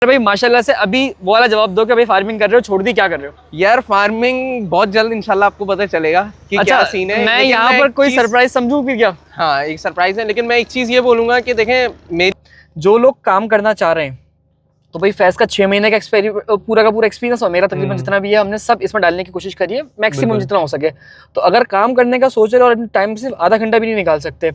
भाई माशाल्लाह से अभी वो वाला जवाब दो कि भाई फार्मिंग कर रहे हो, छोड़ दी, क्या कर रहे हो? यार फार्मिंग बहुत जल्द इंशाल्लाह आपको पता चलेगा कि अच्छा, क्या सीन है। मैं यहाँ पर कोई सरप्राइज समझूं फिर क्या? हाँ, एक सरप्राइज है, लेकिन मैं एक चीज ये बोलूंगा कि देखें, मेरी जो लोग काम करना चाह रहे हैं तो भाई फैज़ का 6 महीने का पूरा एक्सपीरियंस और मेरा तकरीबन जितना भी है हमने सब इसमें डालने की कोशिश करी है, मैक्सिमम जितना हो सके। तो अगर काम करने का सोच रहे हो और अपने टाइम से आधा घंटा भी नहीं निकाल सकते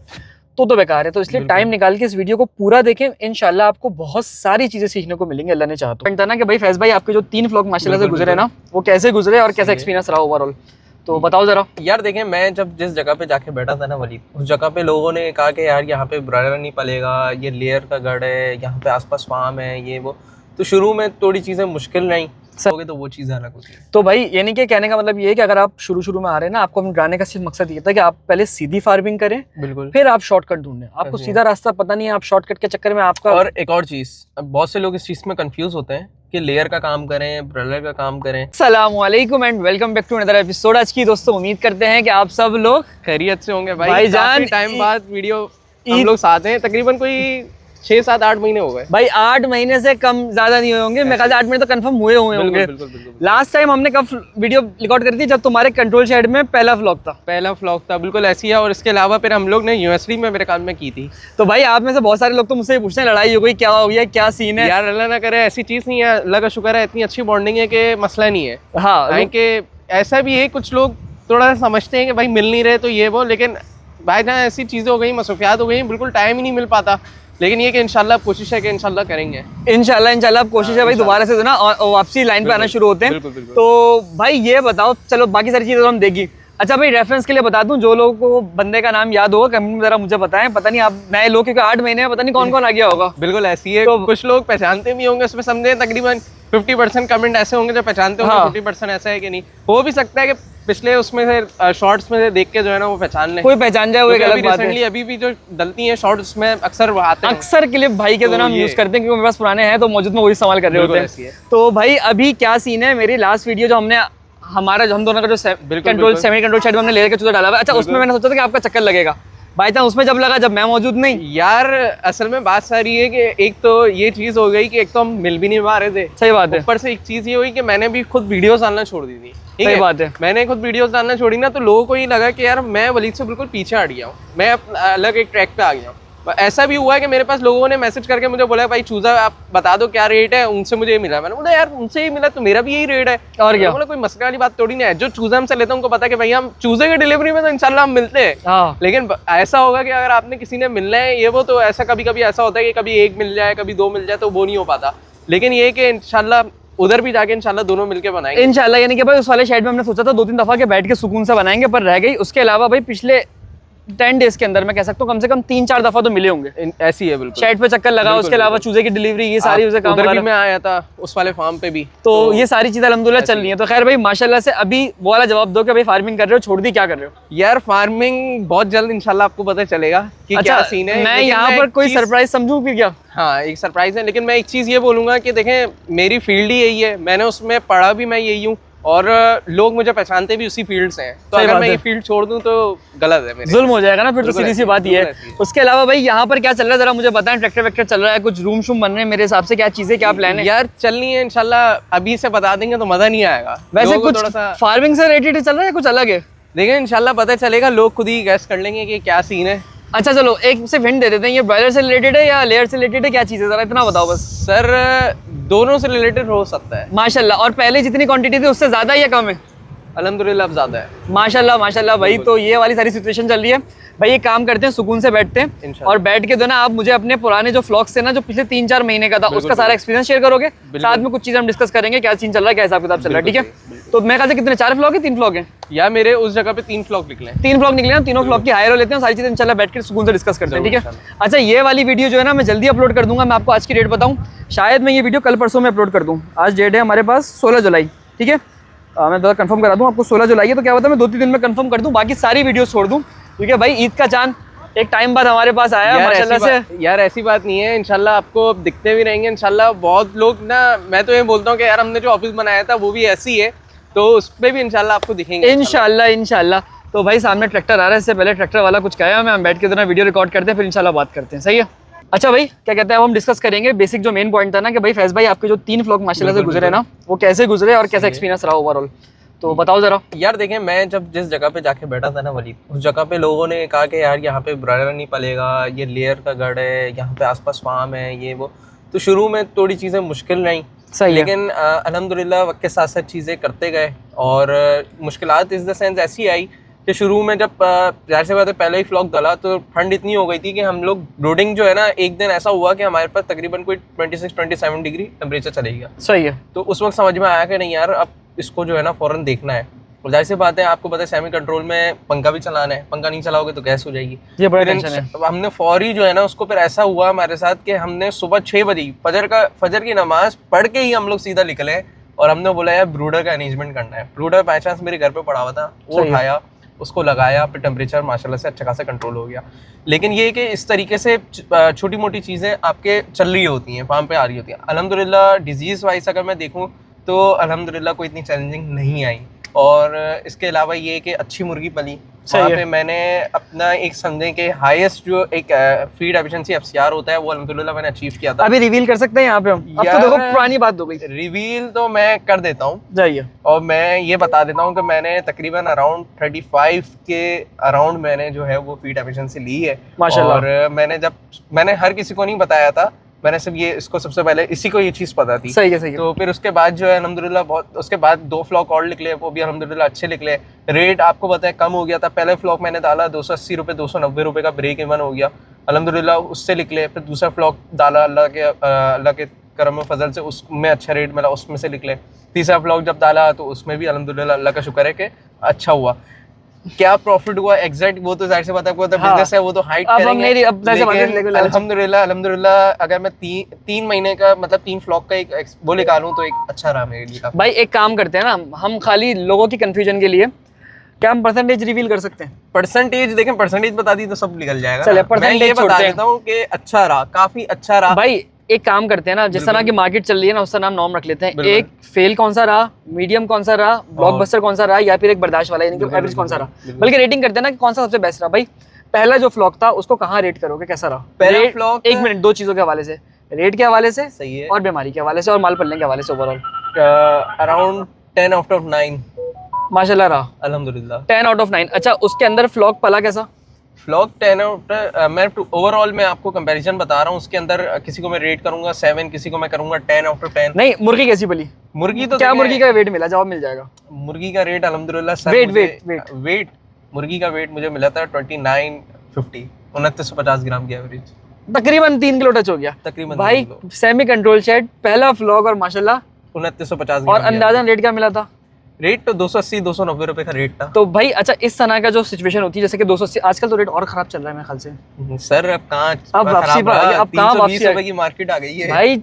तो बेकार है। तो इसलिए टाइम निकाल के इस वीडियो को पूरा देखें, इंशाल्लाह आपको बहुत सारी चीजें सीखने को मिलेंगे, अल्लाह ने चाहा तो। ना कि भाई फैज़ भाई आपके जो 3 व्लॉग माशाल्लाह से गुजरे ना, वो कैसे गुजरे और कैसा एक्सपीरियंस रहा ओवरऑल, तो बताओ जरा। यार देखें, मैं जब जिस जगह पे जाके बैठा था ना वलीद, उस जगह पे लोगों ने कहा कि यार यहाँ पे ब्रॉयलर नहीं पलेगा, ये लेयर का गढ़ है, यहाँ पे आसपास फार्म है, ये वो। तो शुरू में थोड़ी चीजें मुश्किल नहीं हो गई, तो वो चीज़ अलग होती है। तो भाई यानी कि कहने का मतलब ये है कि अगर आप शुरू में आ रहे हैं ना, आपको अपने गाने का सिर्फ मकसद ये था कि आप पहले सीधी फार्मिंग करें, बिल्कुल, फिर आप शॉर्टकट ढूंढें। आपको सीधा रास्ता पता नहीं है, आप शॉर्टकट के चक्कर में आपका। और एक और चीज़, बहुत से लोग इस चीज़ में कंफ्यूज होते हैं कि लेयर का काम करें, ब्रॉयलर का काम करें। अस्सलामुअलैकुम and welcome back to another episode. आज की दोस्तों उम्मीद करते हैं कि आप सब लोग खैरियत से होंगे। भाईजान, काफी टाइम बाद वीडियो हम लोग साथ हैं, तकरीबन कोई 6, 7, 8 महीने हो गए भाई। 8 महीने से कम ज्यादा नहीं हुए होंगे, मेरे ख्याल से 8 महीने तो कंफर्म हुए होंगे। लास्ट टाइम हमने कब वीडियो रिकॉर्ड करी थी? जब तुम्हारे कंट्रोल शेड में पहला व्लॉग था। बिल्कुल ऐसी है। और इसके अलावा फिर हम लोग ने यूनिवर्सिटी में मेरे ख्याल में की थी। तो भाई आप में से बहुत सारे लोग तो मुझसे पूछते हैं लड़ाई हो गई, क्या हो गया, क्या सीन है? यार अल्लाह ना करे, ऐसी चीज़ नहीं है, अल्लाह का शुक्र है इतनी अच्छी बॉन्डिंग है कि मसला नहीं है। हाँ, कि ऐसा भी है, कुछ लोग थोड़ा सा समझते हैं कि भाई मिल नहीं रहे तो ये वो, लेकिन भाई जहाँ ऐसी चीज़ें हो गई, मसरूफियात हो गई, बिल्कुल टाइम ही नहीं मिल पाता। लेकिन ये कि इंशाल्लाह कोशिश है कि इंशाल्लाह करेंगे। इंशाल्लाह कोशिश है भाई, दोबारा से ना वापसी लाइन पे आना शुरू होते हैं। तो भाई ये बताओ, चलो बाकी सारी चीजें तो हम देगी। अच्छा भाई, रेफरेंस के लिए बता दूं, जो लोगों को बंदे का नाम याद होगा कमेंट में जरा मुझे बताएं। पता नहीं आप नए लोग, क्योंकि 8 महीने में पता नहीं कौन कौन आ गया होगा। बिल्कुल ऐसी है। तो कुछ लोग पहचानते भी होंगे, उसमें समझे तकरीबन 50% कमेंट ऐसे होंगे जो पहचानते होंगे। 50% ऐसा है कि नहीं, हो भी सकता है कि पिछले उसमें से शॉर्ट्स में से देख के जो है ना वो पहचान ले, कोई पहचान जाए, वो एक अलग बात है। अभी भी जो डलती हैं शॉर्ट्स में अक्सर वो आते हैं, अक्सर क्लिप भाई के जो हम यूज करते हैं, क्योंकि मेरे पास पुराने हैं तो मौजूद में वही इस्तेमाल कर रहे होते हैं। तो भाई अभी क्या सीन है, मेरी लास्ट वीडियो जो हमने हम दोनों का जो सेमी कंट्रोल शेड में हमने लेयर के चूजा डाला हुआ, अच्छा उसमें मैंने सोचा था कि आपका चक्कर लगेगा भाई साहब, उसमें जब लगा जब मैं मौजूद नहीं। यार असल में बात सारी है कि एक तो ये चीज हो गई कि एक तो हम मिल भी नहीं पा रहे थे, सही बात है। ऊपर से एक चीज ये हुई कि मैंने भी खुद वीडियोस डालना छोड़ दी थी। सही बात है, मैंने खुद वीडियोस डालना छोड़ी ना, तो लोगों को ये लगा कि यार मैं वलीद से बिल्कुल पीछे हट गया हूँ, मैं अलग एक ट्रैक पे आ गया हूँ। ऐसा भी हुआ है कि मेरे पास लोगों ने मैसेज करके मुझे बोला भाई चूजा आप बता दो क्या रेट है, उनसे मुझे ये मिला। मैंने बोला यार उनसे ही मिला तो मेरा भी यही रेट है, और क्या। बोला कोई मसले वाली बात थोड़ी नहीं है, जो चूजा हमसे लेते हैं उनको पता है कि भाई हम चूजे की डिलीवरी में तो इंशाल्लाह हम मिलते हैं। लेकिन ऐसा होगा कि अगर आपने किसी ने मिलना है ये वो, तो ऐसा कभी कभी ऐसा होता है कि कभी 1 मिल जाए, कभी 2 मिल जाए, तो वो नहीं हो पाता। लेकिन ये कि इंशाल्लाह उधर भी जाके इंशाल्लाह दोनों मिलके बनाएंगे इंशाल्लाह। यानी कि भाई उस वाले शेड में हमने सोचा था 2-3 दफा के बैठ के सुकून से बनाएंगे, पर रह गई। उसके अलावा भाई पिछले 10 डेज के अंदर मैं कह सकता हूँ कम से कम 3-4 दफा तो मिले होंगे। ऐसी है बिल्कुल, शेड पे चक्कर लगा, उसके अलावा चूजे की डिलीवरी, ये सारी उसे काम मैं आया था उस वाले फार्म पे भी, तो ये सारी चीजें अल्हम्दुलिल्लाह चल रही है। तो खैर भाई माशाल्लाह से अभी वो वाला जवाब दो कि भाई फार्मिंग कर रहे हो, छोड़ दी, क्या कर रहे हो? यार फार्मिंग बहुत जल्द इंशाल्लाह आपको पता चलेगा कि क्या सीन है। मैं यहाँ पर कोई सरप्राइज समझूं फिर क्या? हाँ, एक सरप्राइज है, लेकिन मैं एक चीज ये बोलूंगा कि देखें मेरी फील्ड ही यही है, मैंने उसमें पढ़ा भी मैं यही हूँ, और लोग मुझे पहचानते भी उसी फील्ड से हैं। तो अगर मैं ये फील्ड छोड़ दूं तो गलत है, मेरे जुल्म हो जाएगा ना फिर, तो सीधी सी बात ये है। उसके अलावा भाई यहाँ पर क्या चल रहा है जरा मुझे बताएं। ट्रैक्टर वैक्टर चल रहा है, कुछ रूम शूम बन रहे हैं मेरे हिसाब से, क्या चीजें, क्या प्लान है? यार चलनी है इंशाल्लाह, अभी से बता देंगे तो मजा नहीं आएगा। वैसे कुछ थोड़ा सा फार्मिंग से रिलेटेड चल रहा है, कुछ अलग है? देखिए इंशाल्लाह पता चलेगा, लोग खुद ही गैस कर लेंगे कि क्या सीन है। अच्छा चलो एक से हिंट दे देते हैं, ये ब्रॉयलर से रिलेटेड है या लेयर से रिलेटेड है, क्या चीज़ है जरा इतना बताओ बस। सर दोनों से रिलेटेड हो सकता है माशाल्लाह। और पहले जितनी क्वांटिटी थी उससे ज्यादा या कम है? अल्हम्दुलिल्लाह अब ज्यादा है माशाल्लाह माशाल्लाह भाई। तो ये वाली सारी सिचुएशन चल रही है भाई। एक काम करते हैं, सुकून से बैठते हैं और बैठ के दो ना आप मुझे अपने पुराने जो व्लॉग्स थे ना, जो पिछले 3-4 महीने का था, उसका सारा एक्सपीरियंस शेयर करोगे, साथ में कुछ चीजें हम डिस्कस करेंगे, क्या सीन चल रहा है, क्या हिसाब किताब चल रहा है, ठीक है? तो मैं कहता कितने 4 व्लॉग है, 3 व्लॉग है? या मेरे उस जगह पे 3 व्लॉग निकले, 3 व्लॉग निकले ना, तीनों व्लॉग की हायर हो लेते हैं, सारी चीजें इंशाल्लाह बैठ के सुकून से डिस्कस करते हैं, ठीक है? अच्छा ये वाली वीडियो जो है ना मैं जल्दी अपलोड कर दूंगा। मैं आपको आज की डेट बताऊं, शायद मैं ये वीडियो कल परसों में अपलोड कर दूं। आज डेट है हमारे पास 16 जुलाई, ठीक है? मैं थोड़ा कंफर्म करा दूं आपको, 16 जुलाई है, तो क्या होता है मैं 2-3 दिन में कंफर्म कर दूं, बाकी सारी वीडियोस छोड़ दूं, क्योंकि भाई ईद का चांद एक टाइम बाद हमारे पास आया माशाल्लाह से। यार ऐसी बात नहीं है, इंशाल्लाह आपको दिखते भी रहेंगे इंशाल्लाह। बहुत लोग ना, मैं तो ये बोलता हूँ कि यार हमने जो ऑफिस बनाया था वो भी ऐसी है, तो उस पर भी इंशाल्लाह आपको दिखेंगे इंशाल्लाह। तो भाई सामने ट्रैक्टर आ रहा है, इससे पहले ट्रैक्टर वाला कुछ कहा है, हम बैठ के वीडियो रिकॉर्ड करते हैं, फिर इंशाल्लाह बात करते हैं, सही है? अच्छा भाई, क्या कहते हैं, अब हम डिस्कस करेंगे बेसिक जो मेन पॉइंट था ना कि भाई फैज भाई आपके जो 3 व्लॉग माशाल्लाह से गुजरे ना, वो कैसे गुजरे और कैसा एक्सपीरियंस रहा ओवरऑल, तो बताओ जरा। यार देखें, मैं जब जिस जगह पे जाके बैठा था ना वलीद, उस जगह पे लोगों ने कहा कि यार यहाँ पे ब्रायलर नहीं पलेगा, ये लेयर का गढ़ है, यहाँ पे आसपास फार्म है, ये वो। तो शुरू में थोड़ी चीज़ें मुश्किल रहीं, सही है। लेकिन अल्हम्दुलिल्लाह वक्त के साथ साथ चीज़ें करते गए। और मुश्किलात इस द सेंस ऐसी आई कि शुरू में जब जाहिर सी बात है पहले ही फ्लॉग डाला तो ठंड इतनी हो गई थी कि हम लोग लोडिंग जो है ना, एक दिन ऐसा हुआ कि हमारे पास तकरीबन कोई 26-27 डिग्री टेम्परेचर चले गया। सही है। तो उस वक्त समझ में आया कि नहीं यार, अब इसको जो है ना फ़ौरन देखना है। और जाहिर सी बात है, आपको पता है सेमी कंट्रोल में पंखा भी चलाना है, पंखा नहीं चलाओगे तो गैस हो जाएगी। ये बड़ा फिर टेंशन है। हमने फौरी जो है ना उसको, फिर ऐसा हुआ हमारे साथ कि हमने सुबह 6 बजे फजर की नमाज पढ़ के ही हम लोग सीधा निकले और हमने बोला यार ब्रूडर का अरेंजमेंट करना है। ब्रूडर बाई चांस मेरे घर पे पड़ा हुआ था, वो उठाया, उसको लगाया, फिर टेम्परेचर माशाल्लाह से अच्छा खासा कंट्रोल हो गया। लेकिन ये कि इस तरीके से छोटी मोटी चीज़ें आपके चल रही होती हैं, फार्म पे आ रही होती हैं। अल्हम्दुलिल्लाह डिजीज़ वाइज अगर मैं देखूँ तो अल्हम्दुलिल्लाह कोई इतनी चैलेंजिंग नहीं आई। और इसके अलावा ये कि अच्छी मुर्गी पली, वहाँ पे मैंने अपना एक समझें कि हाईएस्ट जो एक फीड एफिशिएंसी FCR होता है वो अल्हम्दुलिल्लाह मैंने अचीव किया था। अभी रिवील कर सकते हैं यहाँ पे हम? अब तो देखो पुरानी बात हो गई। रिवील तो मैं कर देता हूँ, जाइए। और मैं ये बता देता हूँ कि मैंने तकरीबन अराउंड 35 के अराउंड मैंने जो है वो फीड एफिशिएंसी ली है माशाल्लाह। और मैंने हर किसी को नहीं बताया था, मैंने सिर्फ ये इसको सबसे पहले इसी को ये चीज़ पता थी। सही है, सही है। तो फिर उसके बाद जो है अल्हम्दुलिल्लाह बहुत, उसके बाद 2 फ्लॉक और निकले, वो भी अल्हम्दुलिल्लाह अच्छे निकले। रेट आपको पता है कम हो गया था, पहले फ्लॉक मैंने डाला 280 रुपये, 290 रुपये का ब्रेक इवन हो गया, अल्हम्दुलिल्लाह उससे निकले। फिर दूसरा फ्लॉक डाला, अल्लाह के करम फजल से उसमें अच्छा रेट मिला, उसमें से निकले। तीसरा फ्लॉक जब डाला तो उसमें भी अल्हम्दुलिल्लाह अल्लाह का शुक्र है कि अच्छा हुआ। क्या प्रॉफिट हुआ एग्जैक्ट वो तो जाहिर सी बात है, आपको बिजनेस है वो तो हाइड करेंगे। लेकिन अल्हम्दुलिल्लाह अगर मैं 3 महीने का मतलब 3 फ्लॉक का एक वो निकालूं तो एक अच्छा रहा मेरे लिए। भाई एक काम करते हैं ना, हम खाली लोगों की कंफ्यूजन के लिए क्या हम परसेंटेज रिवील कर सकते हैं? परसेंटेज देखें, परसेंटेज बता दी तो सब निकल जाएगा। चलिए मैं परसेंटेज ये बता छोड़ते हैं। देता हूँ कि अच्छा रहा, काफी अच्छा रहा। भाई एक काम करते हैं ना, जिस तरह की मार्केट चल रही है ना उसका नाम नॉर्म रख लेते हैं। एक फेल कौन सा रहा, मीडियम कौन सा रहा, ब्लॉकबस्टर कौन सा रहा, या फिर एक बर्दाश्त वाला यानी कि एवरेज कौन सा रहा। बल्कि रेटिंग करते हैं ना कि कौन सा सबसे बेस्ट रहा। भाई पहला जो फ्लॉक था उसको कहाँ रेट करोगे, कैसा रहा? पहला फ्लॉक, एक मिनट, 2 चीजों के हवाले से, रेट के हवाले से सही है, और बीमारी के हवाले से और माल पलने के हवाले से ओवरऑल अराउंड 10 आउट ऑफ 9 माशाल्लाह रहा, अल्हम्दुलिल्लाह 10 आउट ऑफ 9। अच्छा उसके अंदर फ्लॉक पला कैसा? फ्लॉक 10 आउट, मैं ओवरऑल मैं आपको कंपैरिजन बता रहा हूँ। उसके अंदर किसी को मैं रेट करूंगा 7, किसी को मैं करूंगा 10 आउट ऑफ 10। नहीं, मुर्गी कैसी पली? मुर्गी तो क्या मुर्गी का वेट मिला? जवाब मिल जाएगा। मुर्गी का रेट अल्हम्दुलिल्लाह सर, वेट मुर्गी का वेट मुझे मिला था 2950, 2950 ग्राम की एवरेज, तकरीबन 3 किलो टच हो गया तकरीबन। भाई सेमी कंट्रोल शेड, पहला फ्लॉग और माशाल्लाह 2950 और अंदाजन रेट क्या मिला था? रेट तो 280-290 रुपए का रेट था। तो भाई अच्छा इस तरह का जो सिचुएशन होती है जैसे कि 280, आजकल तो रेट और खराब चल रहा है मेरे ख्याल से। सर अब कहाँ, अब वापसी पर आ गया, अब कहाँ वापसी रुपए की मार्केट आ गई है भाई,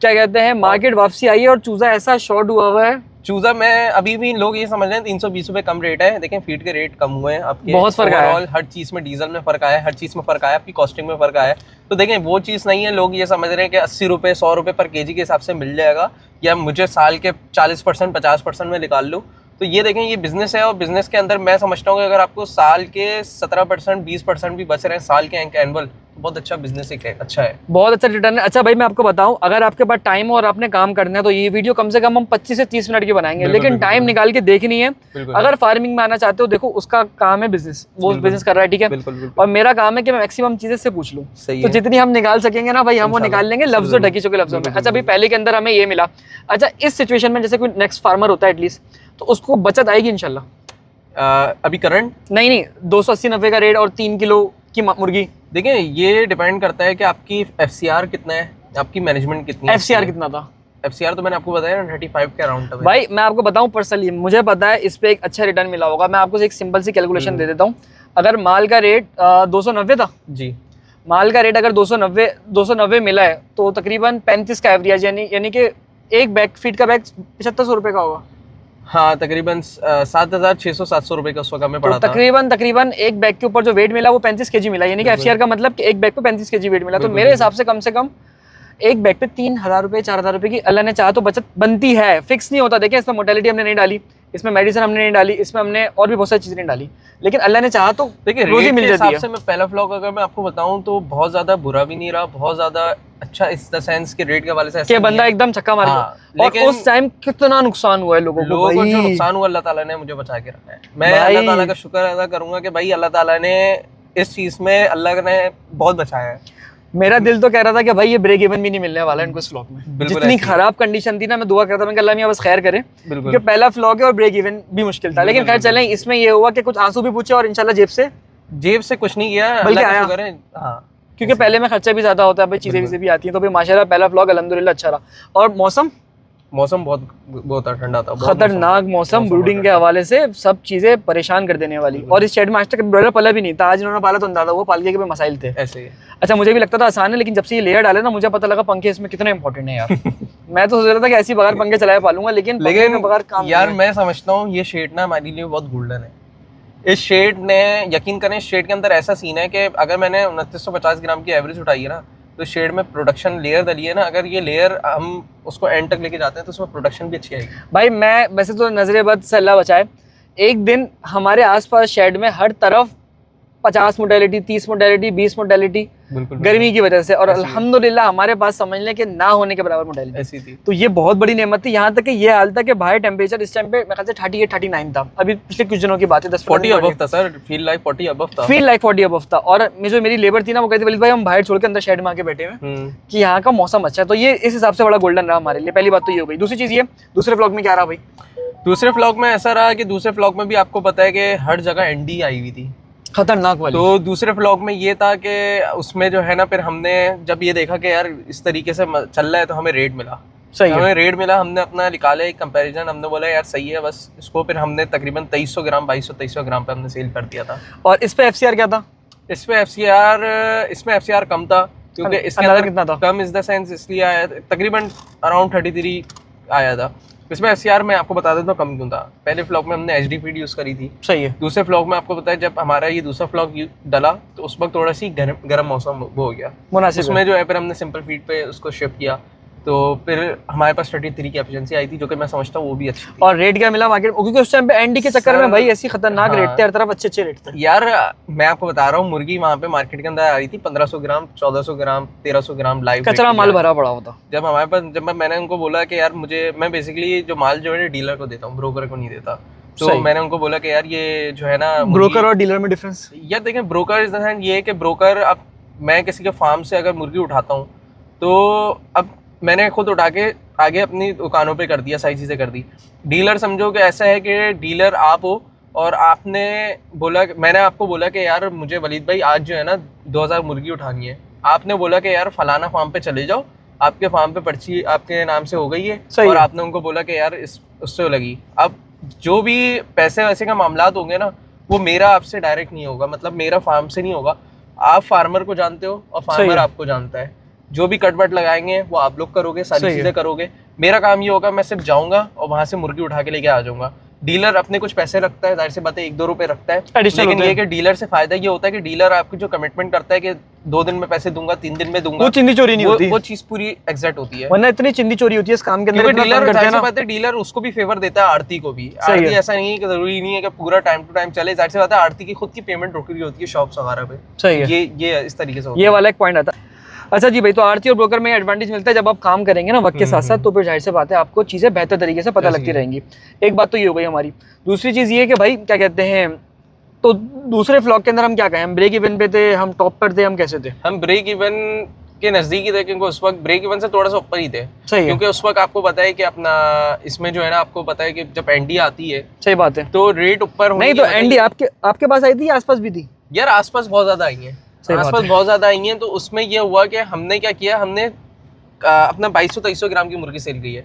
क्या कहते हैं मार्केट वापसी आई है और चूजा ऐसा शॉर्ट हुआ है। चूजा में अभी भी लोग ये समझ रहे हैं 320 रुपए कम रेट है, देखें फीड के रेट कम हुए हैं आपके, बहुत फर्क आया है। हर चीज में डीजल में फर्क आया है, हर चीज में फर्क आया है, आपकी कॉस्टिंग में फर्क आया है। तो देखें वो चीज नहीं है, लोग ये समझ रहे हैं कि 80 रुपए 100 रुपए पर केजी के हिसाब से मिल जाएगा, या मुझे साल के 40% 50% में निकाल लूँ। तो ये देखें ये बिजनेस है, और बिजनेस के अंदर मैं समझता हूँ कि अगर आपको साल के 17% 20% भी बच रहे हैं साल के एनुअल, तो बहुत अच्छा बिजनेस है, अच्छा है, बहुत अच्छा रिटर्न है। अच्छा भाई मैं आपको बताऊं, अगर आपके पास टाइम और आपने काम करना है तो ये वीडियो कम से कम हम 25 से 30 मिनट की बनाएंगे, लेकिन टाइम निकाल के देखनी है। अगर फार्मिंग में आना चाहते हो, देखो उसका काम है बिजनेस, वो बिजनेस कर रहा है, ठीक है, और मेरा काम है कि मैं मैक्सिमम चीजें से पूछ लूँ, तो जितनी हम निकाल सकेंगे ना भाई हम वो निकाल लेंगे, लफ्जों ढकी चुके लफ्जों में। अच्छा भाई पहले के अंदर हमें ये मिला, अच्छा इस सिचुएशन में जैसे कोई नेक्स्ट फार्मर होता है एटलीस्ट, तो उसको बचत आएगी इंशाल्लाह? अभी करंट नहीं 280-90 का रेट और 3 किलो की मुर्गी। देखिए ये डिपेंड करता है कि आपकी FCR कितना है, आपकी मैनेजमेंट कितनी है। FCR कितना था? FCR तो मैंने आपको बताया ना 35 के अराउंड था भाई। मैं आपको बताऊं पर्सनली मुझे पता है इस पे एक अच्छा रिटर्न मिला होगा। मैं आपको एक सिंपल सी कैलकुलेशन दे देता हूँ। अगर माल का रेट 290 था जी, माल का रेट अगर 290 मिला है तो तकरीबन 35 का एवरेज, यानी कि एक बैग फीड का बैग 7500 रुपये का होगा। हाँ तकरीबन 7600-700 रुपए का उस वक्त में पड़ा था। तकरीबन एक बैग के ऊपर जो वेट मिला वो 35 केजी मिला, यानी कि FCR का मतलब कि एक बैग पे 35 केजी वेट मिला। तो मेरे हिसाब से कम एक बैग पे 3000 रुपये 4000 रुपये की अल्लाह ने चाहा तो बचत बनती है, फिक्स नहीं होता। देखिए इसमें मोर्टेलिटी हमने नहीं डाली, इसमें मेडिसिन हमने नहीं डाली, इसमें हमने और भी बहुत सारी चीजें नहीं डाली, लेकिन अल्लाह ने चाहा तो देखिए रोजी मिल जाती है। से मैं पहला व्लॉग अगर मैं आपको बताऊं तो बहुत ज्यादा बुरा भी नहीं रहा, बहुत ज्यादा अच्छा इस द सेंस के रेट के हवाले से कि बंदा एकदम छक्का मार गया। और लेकिन उस टाइम कितना नुकसान हुआ है लोगों को भाई। जो नुकसान हुआ अल्लाह ताला ने मुझे बचा के रखा है। मैं अल्लाह ताला का शुक्र अदा करूंगा कि भाई अल्लाह ताला ने इस चीज में अल्लाह ने बहुत बचाया है। मेरा दिल तो कह रहा था कि भाई ये ब्रेक इवन भी नहीं मिलने वाला है इनको इस व्लॉग में। जितनी खराब कंडीशन थी ना, मैं दुआ करता था कि अल्लाह मियां बस खैर करे, क्योंकि पहला व्लॉग है और ब्रेक इवन भी मुश्किल था। लेकिन खैर चलें, इसमें ये हुआ कि कुछ आंसू भी पूछे और इंशाल्लाह जेब से कुछ नहीं किया, बल्कि आया। हाँ, क्योंकि पहले में खर्चा भी ज्यादा होता है भाई, चीजें भी आती हैं। तो भाई माशाल्लाह पहला व्लॉग अल्हम्दुलिल्लाह अच्छा रहा। और मौसम बहुत ठंडा था, खतरनाक मौसम, ब्रूडिंग के हवाले से सब चीजें परेशान कर देने वाली। और इस शेड में आज तक ब्रॉयलर पला भी नहीं था, आज इन्होंने पाला तो अंदाजा वो पाल के मसाइल थे ऐसे ही। अच्छा, मुझे भी लगता था आसान है, लेकिन जब से ये लेयर डाले ना मुझे पता लगा पंखे इसमें कितने इंपॉर्टेंट है यार। मैं तो सोच रहा था कि ऐसी बगैर पंखे चलाए पालूंगा, लेकिन बगैर काम यार मैं समझता हूँ ये शेड ना हमारे लिए बहुत गोल्डन है। इस शेड ने, यकीन करें, शेड के अंदर ऐसा सीन है कि अगर मैंने 2950 ग्राम की एवरेज उठाई है ना, तो शेड में प्रोडक्शन लेयर डली है ना, अगर ये लेयर हम उसको एंड तक लेके जाते हैं तो उसमें प्रोडक्शन भी अच्छी आएगी भाई। मैं वैसे तो नजरे बद से अल्लाह बचाए, एक दिन हमारे आसपास शेड में हर तरफ 50 मोडेलिटी, 30 मोडेलिटी, 20 मोडेलिटी, गर्मी की वजह से, और अल्हम्दुलिल्लाह हमारे पास समझ लें कि ना होने के बराबर मोडेलिटी ऐसी थी। तो ये बहुत बड़ी नेमत थी। यहाँ तक कि ये हाल था कि बाहर टेम्परेचर इस टाइम पे मेरे ख्याल से 38-39 था। अभी पिछले कुछ दिनों की बात है, 40 अबव था सर, फील लाइक 40 अबव था। और जो मेरी लेबर थी ना, वो कहती वलीद भाई हम बाहर छोड़ के अंदर शेड में आके बैठे हुए कि यहाँ का मौसम अच्छा है। तो ये इस हिसाब से बड़ा गोल्डन रहा हमारे लिए। पहली बात तो ये हो गई। दूसरी चीज ये, दूसरे व्लॉग में क्या रहा भाई? दूसरे व्लॉग में ऐसा रहा कि दूसरे व्लॉग में भी आपको पता है कि हर जगह एनडी आई हुई थी, खतरनाक वाली। तो दूसरे व्लॉग में ये था कि उसमें जो है ना, फिर हमने जब ये देखा कि यार इस तरीके से चल रहा है तो हमें रेट मिला। सही है, हमें रेट मिला, हमने अपना निकाला एक कंपैरिजन, हमने बोला यार सही है बस इसको। फिर हमने तकरीबन 2300 ग्राम 2200-2300 ग्राम पे हमने सेल कर दिया था। और इस पे एफसीआर क्या था? इसमें एफसीआर कम था, क्योंकि इसके अंदर कितना था? कम इज द सेंस इसलिए आया तकरीबन अराउंड 33 आया था। इसमें एफसीआर मैं आपको बता देता हूँ कम क्यों था। पहले व्लॉग में हमने एचडी फीड यूज करी थी। सही है। दूसरे व्लॉग में आपको पता है जब हमारा ये दूसरा व्लॉग डला तो उस वक्त थोड़ा सी गर्म मौसम वो हो गया मुनासिब, उसमें जो है फिर हमने सिंपल फीड पे उसको शिफ्ट किया, तो फिर हमारे पास 33 की एफिशिएंसी आई थी, जो कि मैं समझता हूँ वो भी अच्छी थी। और रेट क्या मिला मार्केट में? क्योंकि उस टाइम पे एनडी के चक्कर में भाई ऐसी खतरनाक रेट थे, हर तरफ अच्छे रेट थे यार। मैं आपको बता रहा हूँ, मुर्गी वहाँ पे मार्केट के अंदर आ रही थी 1500 ग्राम, 1400 ग्राम, 1300 ग्राम लाइव कचरा माल भरा पड़ा होता। जब हमारे पास, जब मैंने उनको बोला कि यार मैं बेसिकली जो माल जो है डीलर को देता हूँ, ब्रोकर को नहीं देता, तो मैंने उनको बोला कि यार ये जो है ना, ब्रोकर और डीलर में डिफरेंस यार देखें, ब्रोकर इज द सेंस ये कि ब्रोकर, अब मैं किसी के फार्म से अगर मुर्गी उठाता हूँ तो अब मैंने खुद उठा के आगे अपनी दुकानों पे कर दिया, सारी चीज़ें कर दी। डीलर समझो कि ऐसा है कि डीलर आप हो और आपने बोला, मैंने आपको बोला कि यार मुझे वलीद भाई आज जो है ना 2000 मुर्गी उठानी है, आपने बोला कि यार फलाना फार्म पे चले जाओ, आपके फार्म पे पर्ची आपके नाम से हो गई है, और आपने उनको बोला कि यार उससे लगी। अब जो भी पैसे वैसे का मामला होंगे ना, वो मेरा आपसे डायरेक्ट नहीं होगा, मतलब मेरा फार्म से नहीं होगा। आप फार्मर को जानते हो और फार्मर आपको जानता है। जो भी कटवट लगाएंगे वो आप लोग करोगे, सारी चीजें करोगे। मेरा काम ये होगा, मैं सिर्फ जाऊंगा और वहां से मुर्गी उठा के लेके आ जाऊंगा। डीलर अपने कुछ पैसे रखता है, जाहिर सी बात है 1-2 रुपए रखता है, लेकिन ये कि डीलर से फायदा ये होता है कि डीलर आपको जो कमिटमेंट करता है कि 2 दिन में पैसे दूंगा, 3 दिन में दूंगा, वो चिंदी चोरी नहीं होती, वो चीज पूरी एग्जैक्ट होती है। वरना इतनी चिंदी चोरी होती है इस काम के अंदर। डीलर, जाहिर सी बात है, डीलर उसको भी फेवर देता है, आड़ती को भी। आड़ती ऐसा नहीं है कि जरूरी नहीं है कि पूरा टाइम टू टाइम चले, जाहिर सी बात है आड़ती की खुद की पेमेंट रुकी हुई होती है शॉप्स वगैरह पे। सही है, ये इस तरीके से ये वाला एक पॉइंट आता है। अच्छा जी भाई, तो आरती और ब्रोकर में एडवांटेज मिलता है जब आप काम करेंगे ना वक्त के साथ साथ, तो फिर जाहिर सी बात है आपको चीज़ें बेहतर तरीके से पता लगती रहेंगी। एक बात तो ये हो गई हमारी। दूसरी चीज़ ये कि भाई क्या कहते हैं, तो दूसरे व्लॉग के अंदर हम क्या कहें, हम ब्रेक इवन पे थे, हम टॉप पर थे, हम कैसे थे? हम ब्रेक इवन के नजदीक ही थे, क्योंकि उस वक्त ब्रेक इवन से थोड़ा सा ऊपर ही थे। सही है, क्योंकि उस वक्त आपको पता है कि अपना इसमें जो है ना, आपको पता है कि जब एनडी आती है, सही बात है, तो रेट ऊपर नहीं, तो एनडी आपके पास आई थी, आसपास भी थी यार? आसपास बहुत ज्यादा आई है, आसपास बहुत ज्यादा आई हैं। तो उसमें यह हुआ कि हमने क्या किया, हमने अपना 2200-2300 ग्राम की मुर्गी सेल की है।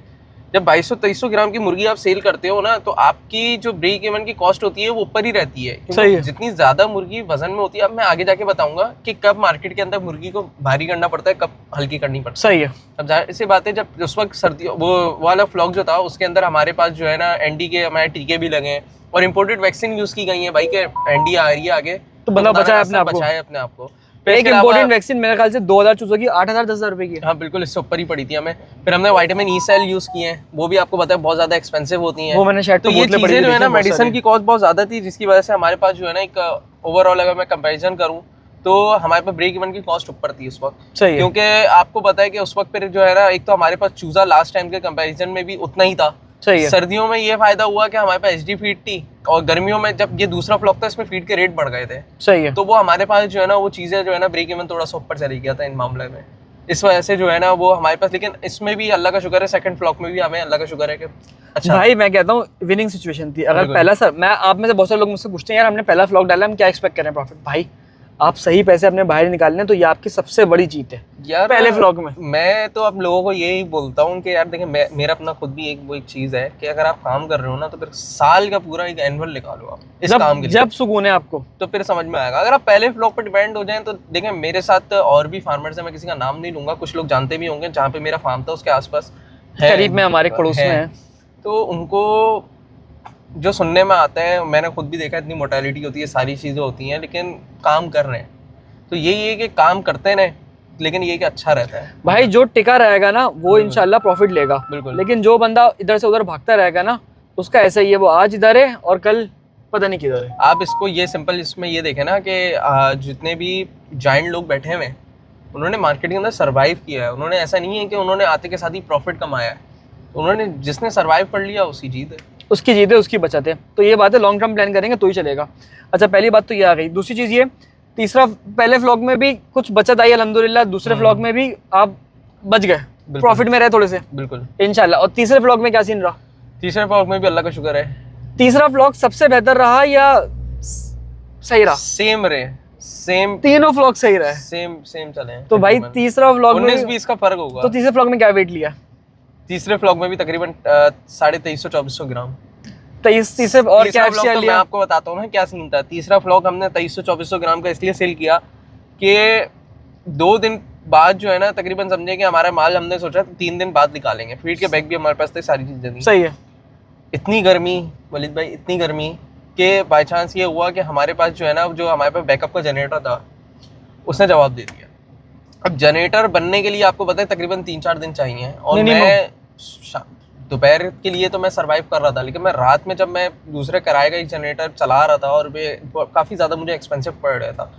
जब 2200-2300 ग्राम की मुर्गी आप सेल करते हो ना, तो आपकी जो ब्रेक इवन की कॉस्ट होती है वो ऊपर ही रहती है। सही है। जितनी ज्यादा मुर्गी वजन में होती है, अब मैं आगे जाके बताऊंगा कि कब मार्केट के अंदर मुर्गी को भारी करना पड़ता है, कब हल्की करनी पड़ती है। सही है। अब जाहिर सी बात है, जब उस वक्त सर्दियों वो वाला फ्लॉग जो था, उसके अंदर हमारे पास जो है ना एनडी के हमारे टीके भी लगे हैं और इम्पोर्टेड वैक्सीन यूज की गई है भाई, के एनडी आ रही है आगे, तो बंदा बचाए अपने आप को। बचाए अपने आप को। एक इंपॉर्टेंट वैक्सीन मेरे ख्याल से 2000 चूजों की 8000 10,000 रुपए की। हाँ बिल्कुल, इससे ऊपर ही पड़ी थी हमें। फिर हमने विटामिन ई सेल यूज किए हैं, वो भी आपको पता है बहुत ज्यादा एक्सपेंसिव होती हैं। वो मैंने शायद तो ये चीजें जो है ना, मेडिसिन की कॉस्ट बहुत ज्यादा थी, जिसकी वजह से हमारे पास जो है ना एक ओवरऑल अगर मैं कंपैरिजन करूँ तो हमारे पास ब्रेक इवन की कॉस्ट ऊपर थी उस वक्त। सही है। क्योंकि आपको पता है कि उस वक्त फिर जो है ना, एक तो हमारे पास चूजा लास्ट टाइम के कंपैरिजन में भी उतना ही था। सही है। सर्दियों में ये फायदा हुआ कि हमारे पास एचडी फीड थी, और गर्मियों में जब ये दूसरा फ्लॉक था इसमें फीड के रेट बढ़ गए थे। सही है। तो वो हमारे पास जो है ना वो चीजें जो है ना ब्रेक इवन थोड़ा सा ऊपर चली गया था इन मामले में, इस वजह से जो है ना वो हमारे पास। लेकिन इसमें भी अल्लाह का शुक्र है, सेकंड फ्लॉक में भी हमें अल्लाह का शुक्र है कि अच्छा भाई मैं कहता हूँ विनिंग सिचुएशन थी। अगर पहला सर मैं आप में से बहुत सारे लोग मुझसे पूछते हैं यार हमने पहला फ्लॉक डाला, हम क्या एक्सपेक्ट करें प्रॉफिट। भाई आप सही पैसे अपने बाहर निकालने, तो ये आपकी सबसे बड़ी जीत है यार पहले फ्लॉक में। मैं तो अब लोगों को यही बोलता हूँ कि यार देखिए, मेरा अपना खुद भी एक चीज है कि अगर आप काम कर रहे हो ना, तो फिर साल का पूरा एक एनुअल निकालो आप इस काम के लिए, जब सुकून है आपको, तो फिर समझ में आएगा। अगर आप पहले फ्लॉक पर डिपेंड हो जाएं तो देखें, मेरे साथ और भी फार्मर्स हैं, मैं किसी का नाम नहीं लूंगा, कुछ लोग जानते भी होंगे, जहाँ पे मेरा फार्म था उसके आसपास करीब में हमारे पड़ोस में है, तो उनको जो सुनने में आता है, मैंने खुद भी देखा, इतनी मोर्टेलिटी होती है, सारी चीज़ें होती हैं, लेकिन काम कर रहे हैं। तो यही है कि काम करते रहें, लेकिन ये कि अच्छा रहता है भाई। जो टिका रहेगा ना वो इंशाल्लाह प्रॉफिट लेगा, बिल्कुल। लेकिन जो बंदा इधर से उधर भागता रहेगा ना, उसका ऐसा ही है, वो आज इधर है और कल पता नहीं किधर है। आप इसको ये सिंपल इसमें ये देखें ना कि जितने भी जाइंट लोग बैठे हुए हैं, उन्होंने मार्केट के अंदर सर्वाइव किया है। उन्होंने ऐसा नहीं है कि उन्होंने आते के साथ ही प्रॉफिट कमाया है, उन्होंने जिसने सर्वाइव कर लिया उसकी जीत है, उसकी जीत है, उसकी बचत है। तो ये बात है, लॉन्ग टर्म प्लान करेंगे तो ही चलेगा। अच्छा पहली बात तो ये आ गई। दूसरी चीज़ ये, तीसरा पहले फ्लॉक में भी कुछ बचत आई अल्हम्दुलिल्लाह, दूसरे फ्लॉक में भी आप बच गए, प्रॉफिट में रहे थोड़े से बिल्कुल इंशाल्लाह। और तीसरे फ्लॉक में क्या सीन रहा? तीसरे फ्लॉक में भी अल्लाह का शुक्र है, तीसरा फ्लॉक सबसे बेहतर रहा या सही रहा? सेम रहे, सेम तीनों फ्लॉक सही रहे, सेम चले। तो भाई तीसरा फ्लॉक में 19-20 का फर्क होगा। तो तीसरे फ्लॉक में क्या वेट लिया? तीसरे फ्लॉक में भी तकरीबन 2350-2400 ग्राम। तीसरे और क्या तो मैं आपको बताता हूँ ना क्या सीन था। तीसरा फ्लॉक हमने 2300-2400 ग्राम का इसलिए सेल किया कि 2 दिन बाद जो है ना, तकरीबन समझे कि हमारा माल हमने सोचा 3 दिन बाद निकालेंगे, फीड के बैग भी हमारे पास थे, सारी चीजें थी। सही है। इतनी गर्मी वलीद भाई, इतनी गर्मी कि बाई चांस ये हुआ कि हमारे पास जो है ना, जो हमारे पास बैकअप का जनरेटर था उसने जवाब दे दिया। अब जनरेटर बनने के लिए आपको पता है तकरीबन 3-4 दिन चाहिए, और मैं दोपहर के लिए तो मैं सरवाइव कर रहा था, लेकिन मैं रात में जब मैं दूसरे किराए का एक जनरेटर चला रहा था और काफ़ी ज़्यादा मुझे एक्सपेंसिव पड़ रहा था,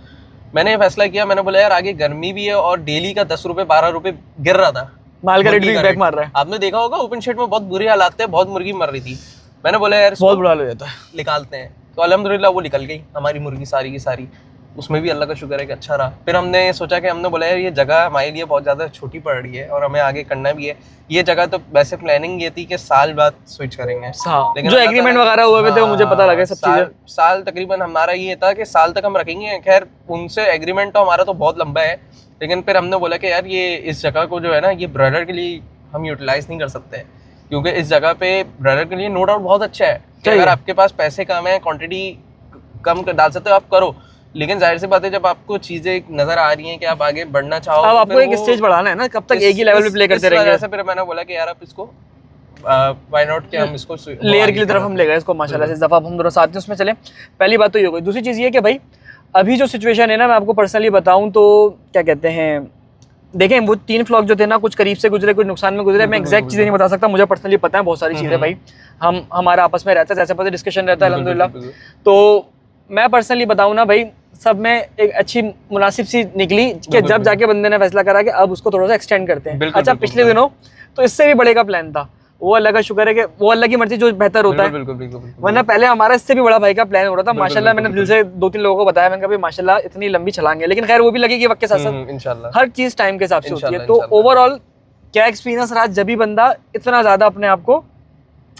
मैंने ये फैसला किया, मैंने बोला यार आगे गर्मी भी है और डेली का 10 रुपये 12 रुपये गिर रहा था, माल का रेट भी बैक मार रहा है। आपने देखा होगा ओपन शेड में बहुत बुरे हालात थे, बहुत मुर्गी मर रही थी। मैंने बोला यार बहुत बुरा हो जाता है, निकालते हैं। तो अल्हम्दुलिल्लाह वो निकल गई हमारी मुर्गी सारी की सारी, उसमें भी अल्लाह का शुक्र है कि अच्छा रहा। फिर हमने सोचा कि हमने बोला यार ये जगह हमारे लिए बहुत ज़्यादा छोटी पड़ रही है और हमें आगे करना भी है। ये जगह तो वैसे प्लानिंग ये थी कि साल बाद स्विच करेंगे, लेकिन जो एग्रीमेंट वगैरह हुए थे वो मुझे पता लगा सब चीज़ें। साल तकरीबन हमारा ये था कि साल तक हम रखेंगे। खैर उनसे एग्रीमेंट तो हमारा तो बहुत लंबा है, लेकिन फिर हमने बोला कि यार ये इस जगह को जो है ना, ये ब्रॉयलर के लिए हम यूटिलाइज नहीं कर सकते, क्योंकि इस जगह पे ब्रॉयलर के लिए नो डाउट बहुत अच्छा है कि अगर आपके पास पैसे कम है, क्वांटिटी कम डाल सकते हो आप करो, लेकिन जाहिर सी बात है जब आपको चीजें नजर आ रही हैं कि आप आगे बढ़ना चाहो, अब आपको एक स्टेज बढ़ाना है ना, कब तक एक ही लेवल पे प्ले करते रहेंगे। ऐसे फिर मैंने बोला कि यार आप इसको व्हाई नॉट कि हम इसको लेयर की तरफ हम ले गए इसको माशाल्लाह से। दफा हम दोनों साथ में उसमें चले। पहली बात तो ये हो गई। दूसरी चीज़ ये कि भाई अभी जो सिचुएशन है ना, मैं आपको पर्सनली बताऊं तो क्या कहते हैं, देखें वो 3 फ्लॉक जो थे ना, कुछ करीब से गुजरे, कुछ नुकसान में गुजरे। मैं एग्जैक्ट चीज़ें नहीं बता सकता, मुझे पर्सनली पता है बहुत सारी चीज़ें भाई, हम हमारा आपस में रहता है, जैसे पता डिस्कशन रहता है अल्हम्दुलिल्लाह। तो मैं पर्सनली बताऊं ना भाई, सब में एक अच्छी मुनासिब सी निकली कि जब जाके बंदे ने फैसला करा कि अब उसको थोड़ा सा एक्सटेंड करते हैं। अच्छा पिछले दिनों तो इससे भी बड़े का प्लान था, वो अल्लाह का शुक्र है कि वो अल्लाह की मर्जी जो बेहतर होता है, वरना पहले हमारा इससे भी बड़ा भाई का प्लान हो रहा था। माशाल्लाह मैंने दिल से 2-3 लोगों को बताया, मैंने कहा भाई माशाल्लाह इतनी लंबी छलांग है, लेकिन खैर वो भी लगेगी वक्त के साथ साथ, इंशाल्लाह हर चीज़ टाइम के हिसाब से होती है। तो ओवरऑल क्या एक्सपीरियंस रहा जब भी बंदा इतना ज़्यादा अपने आप को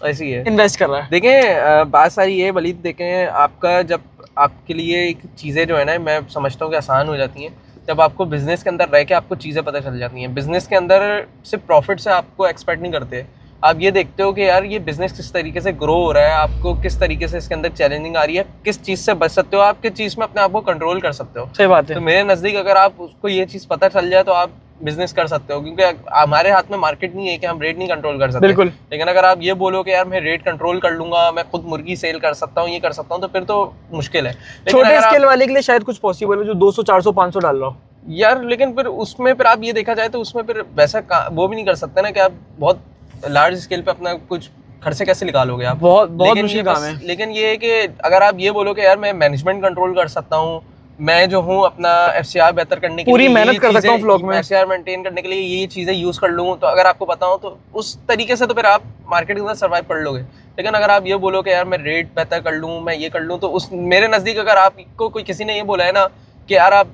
ऐसी है इन्वेस्ट कर रहा है? देखें बात सारी ये वलीद, देखें आपका जब आपके लिए एक चीज़ें जो है ना, मैं समझता हूँ कि आसान हो जाती हैं जब आपको बिजनेस के अंदर रह के आपको चीज़ें पता चल जाती हैं। बिजनेस के अंदर सिर्फ प्रॉफिट से आपको एक्सपेक्ट नहीं करते, आप ये देखते हो कि यार ये बिजनेस किस तरीके से ग्रो हो रहा है, आपको किस तरीके से इसके अंदर चैलेंजिंग आ रही है, किस चीज़ से बच सकते हो, आप किस चीज़ में अपने आप को कंट्रोल कर सकते हो। सही बात है। तो मेरे नज़दीक अगर आप उसको ये चीज़ पता चल जाए तो आप बिजनेस कर सकते हो, क्योंकि हमारे हाथ में मार्केट नहीं है कि हम रेट नहीं कंट्रोल कर सकते। बिल्कुल। लेकिन अगर आप ये बोलो कि यार मैं रेट कंट्रोल कर लूंगा, मैं खुद मुर्गी सेल कर सकता हूँ, ये कर सकता हूँ, तो फिर तो मुश्किल है। छोटे स्केल वाले के लिए शायद कुछ पॉसिबल है जो 200 400 500 डाल रहा हो यार, लेकिन फिर उसमें फिर आप ये देखा जाए तो उसमें फिर वैसा वो भी नहीं कर सकते ना कि आप बहुत लार्ज स्केल पे अपना कुछ खर्चे कैसे निकालोगे आप। बहुत मुश्किल काम है। लेकिन ये है कि अगर आप ये बोलो कि यार मैं मैनेजमेंट कंट्रोल कर सकता हूँ, मैं जो हूँ अपना एफसीआर बेहतर करने के पूरी लिए मेहनत कर सकता हूँ व्लॉग में, एफसीआर मेंटेन करने के लिए ये चीजें यूज कर लूँ, तो अगर आपको पता हो तो उस तरीके से तो फिर आप मार्केट के अंदर सर्वाइव कर लोगे। लेकिन अगर आप ये बोलो कि यार मैं रेट बेहतर कर लूँ, मैं ये कर लूँ, तो उस मेरे नजदीक अगर आपको कोई किसी ने ये बोला है ना कि यार आप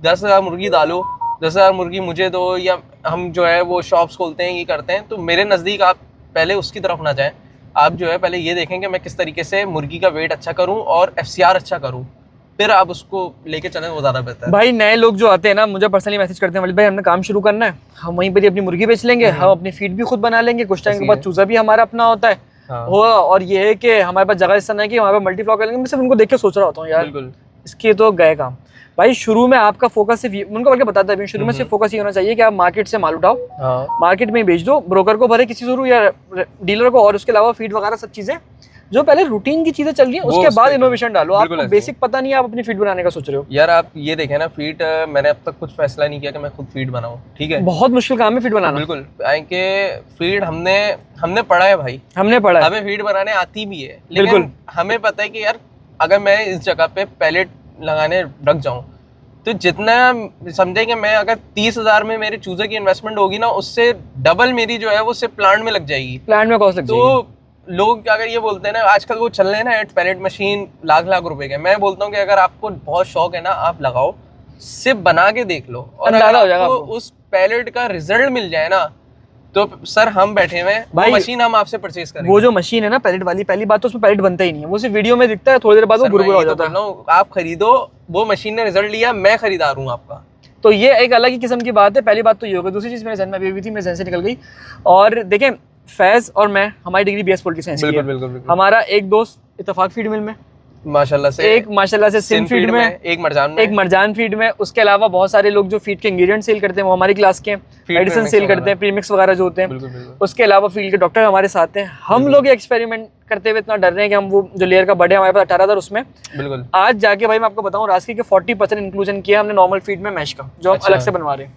10,000 मुर्गी डालो, 10,000 मुर्गी मुझे दो, या हम जो है वो शॉप्स खोलते हैं, ये करते हैं, तो मेरे नज़दीक आप पहले उसकी तरफ ना जाएं। आप जो है पहले ये देखें कि मैं किस तरीके से मुर्गी का वेट अच्छा करूं और एफसीआर अच्छा करूं, फिर आप उसको लेके चलें, वो ज़्यादा बेहतर है। भाई नए लोग जो आते हैं ना मुझे पर्सनली मैसेज करते हैं वलीद भाई हमने काम शुरू करना है, हम वहीं पर ही अपनी मुर्गी बेच लेंगे, हम अपनी फीड भी खुद बना लेंगे, कुछ टाइम के बाद चूजा भी हमारा अपना होता है। हो और ये है कि हमारे पास जगह ऐसा नहीं कि हमारे पास मल्टी फ्लॉक करेंगे। मैं सिर्फ उनको देख के सोच रहा होता हूँ यार इसके तो गए काम। भाई शुरू में आपका फोकस सिर्फ उनको बल्कि बताता है शुरू में सिर्फ फोकस ये होना चाहिए कि आप मार्केट से माल उठाओ, मार्केट में ही बेच दो, ब्रोकर को भरे किसी थ्रू या डीलर को, और उसके अलावा फीड वगैरह सब चीजें जो पहले रूटीन की चीजें चल रही है उसके बाद इनोवेशन डालो। आपको बेसिक पता नहीं है, आप अपनी फीड बनाने का सोच रहे हो। यार आप ये देखें ना, फीड मैंने अब तक कुछ फैसला नहीं किया कि मैं खुद फीड बनाऊं, ठीक है, बहुत मुश्किल काम है फीड बनाना। बिल्कुल, कि फीड हमने पढ़ा है भाई, हमने पढ़ा है, हमें फीड बनाने आती भी है, लेकिन हमें पता है कि यार अगर मैं इस जगह पे पैलेट लगाने रख जाऊं तो जितना समझे कि मैं अगर 30,000 में मेरे चूजे की इन्वेस्टमेंट होगी ना, उससे डबल मेरी जो है वो सिर्फ प्लांट में लग जाएगी, प्लांट में कॉस्ट लग जाएगी। तो लोग अगर ये बोलते हैं ना, आजकल वो चल रहे हैं ना पैलेट मशीन लाख रुपए के, मैं बोलता हूँ कि अगर आपको बहुत शौक है ना, आप लगाओ, सिर्फ बना के देख लो, और अगर आपको उस पैलेट का रिजल्ट मिल जाए ना, तो सर हम बैठे हुए हैं, वो मशीन हम आपसे परचेज करेंगे। वो जो मशीन है ना पैलेट वाली, पहली बात तो उसमें पैलेट बनता ही नहीं है, वो सिर्फ वीडियो में दिखता है, थोड़ी देर बाद वो बुरबुरा हो जाता है। आप खरीदो, वो मशीन ने रिजल्ट लिया, मैं खरीदार हूँ आपका, तो ये एक अलग ही किस्म की बात है। पहली बात तो ये होगी। दूसरी चीज मेरे जहन में अभी थी, मेरे जहन से निकल गई। और देखें फैज और मैं, हमारी डिग्री बीएस पॉलिटिक्स साइंस की है। बिल्कुल। हमारा एक दोस्त इत्तेफाक फीड मिल में, माशाल्लाह से सिंध फीड में, एक मरजान फीड में। उसके अलावा बहुत सारे लोग जो फीड के इंग्रेडिएंट सेल करते हैं वो हमारी क्लास के, मेडिसिन सेल करते हैं, प्रीमिक्स वगैरह जो होते हैं। उसके अलावा फील्ड के डॉक्टर हमारे साथ हैं। हम लोग एक्सपेरिमेंट करते हुए इतना डर रहे हैं कि हम वो जो लेयर का बड़े हमारे पास 18,000 उसमें बिल्कुल आज जाके भाई मैं आपको बताऊं रास्की के 40% इंक्लूजन किया हमने नॉर्मल फीड में मैश का, जो हम अलग से बनवा रहे हैं।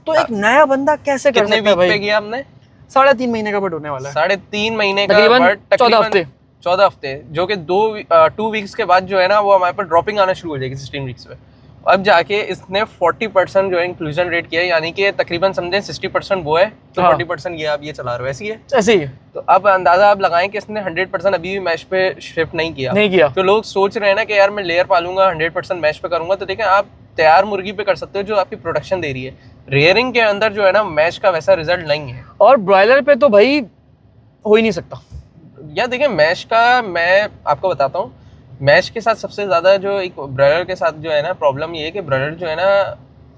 तो एक नया बंदा कैसे कर सकता है भाई? किया हमने 3.5 महीने का बट होने वाला है, 3.5 महीने का बट 14 हफ्ते, जो कि 2 वीक्स के बाद जो है ना वो हमारे पर ड्रॉपिंग आना शुरू हो जाएगी 16 वीक्स पे। अब जाके इसने 40% जो है इंक्लूजन रेट किया है, यानी कि तकरीबन समझें 60% वो है, तो 40% ये आप ये चला रहे हो, ऐसी है, ऐसे ही। तो अब अंदाजा आप लगाएं कि इसने 100% अभी भी मैश पे शिफ्ट नहीं किया। तो लोग सोच रहे हैं ना कि यार मैं लेयर पालूंगा 100% मैश पे करूंगा, तो देखें आप तैयार मुर्गी पे कर सकते हो जो आपकी प्रोडक्शन दे रही है। रेयरिंग के अंदर जो है ना मैश का वैसा रिजल्ट नहीं है, और ब्रॉयलर पे तो भाई हो ही नहीं सकता। या देखिए मैश का मैं आपको बताता हूँ, मैश के साथ सबसे ज़्यादा जो एक ब्रॉयलर के साथ जो है ना प्रॉब्लम ये है कि ब्रॉयलर जो है ना